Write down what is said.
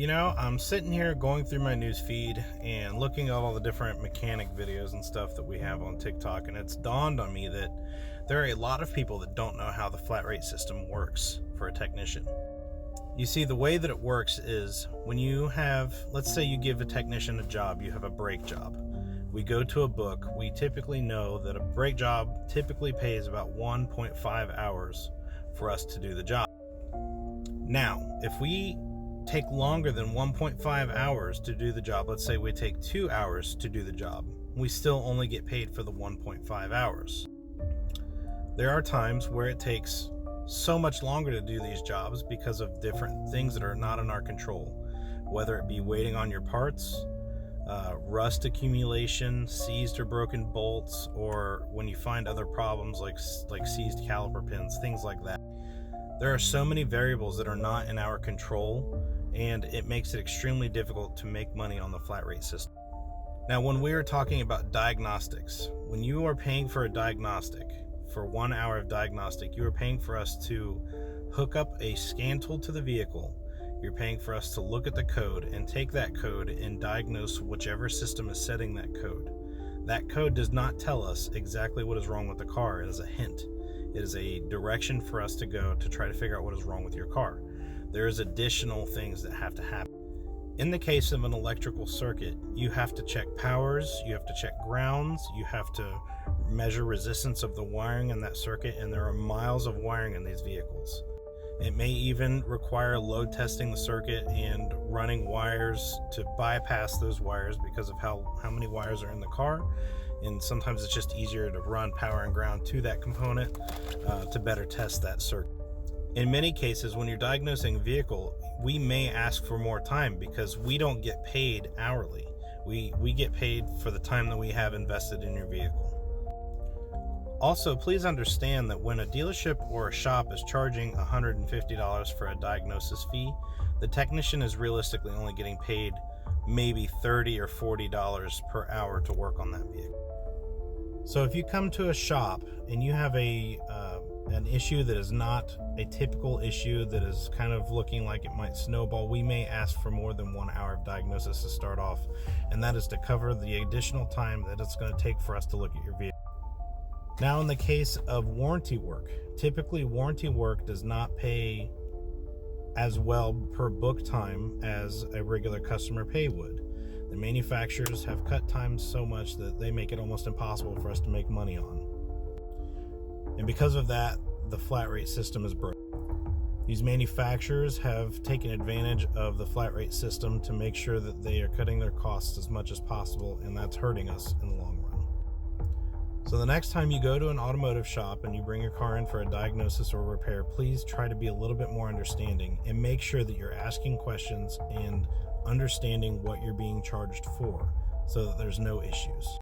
I'm sitting here going through my news feed and looking at all the different mechanic videos and stuff that we have on TikTok, and it's dawned on me that there are a lot of people that don't know how the flat rate system works for a technician. You see, the way that it works is when you have, let's say you give a technician a job, you have a brake job. We go to a book, we typically know that a brake job typically pays about 1.5 hours for us to do the job. Now, if we take longer than 1.5 hours to do the job, let's say we take 2 hours to do the job, we still only get paid for the 1.5 hours. There are times where it takes so much longer to do these jobs because of different things that are not in our control, whether it be waiting on your parts, rust accumulation, seized or broken bolts, or when you find other problems like seized caliper pins, things like that. There are so many variables that are not in our control, and it makes it extremely difficult to make money on the flat rate system. Now, when we are talking about diagnostics, when you are paying for a diagnostic, for 1 hour of diagnostic, you are paying for us to hook up a scan tool to the vehicle. You're paying for us to look at the code and take that code and diagnose whichever system is setting that code. That code does not tell us exactly what is wrong with the car. It is a hint. It is a direction for us to go to try to figure out what is wrong with your car. There's additional things that have to happen. In the case of an electrical circuit, you have to check powers, you have to check grounds, you have to measure resistance of the wiring in that circuit, and there are miles of wiring in these vehicles. It may even require load testing the circuit and running wires to bypass those wires because of how many wires are in the car. And sometimes it's just easier to run power and ground to that component to better test that circuit. In many cases, when you're diagnosing a vehicle, we may ask for more time because we don't get paid hourly. We get paid for the time that we have invested in your vehicle. Also, please understand that when a dealership or a shop is charging $150 for a diagnosis fee, the technician is realistically only getting paid maybe $30 or $40 per hour to work on that vehicle. So if you come to a shop and you have an issue that is not a typical issue, that is kind of looking like it might snowball, we may ask for more than 1 hour of diagnosis to start off, and that is to cover the additional time that it's going to take for us to look at your vehicle. Now, in the case of warranty work, typically warranty work does not pay as well per book time as a regular customer pay would. The manufacturers have cut times so much that they make it almost impossible for us to make money on. And because of that, the flat rate system is broken. These manufacturers have taken advantage of the flat rate system to make sure that they are cutting their costs as much as possible, and that's hurting us in the long run. So the next time you go to an automotive shop and you bring your car in for a diagnosis or repair, please try to be a little bit more understanding and make sure that you're asking questions and understanding what you're being charged for so that there's no issues.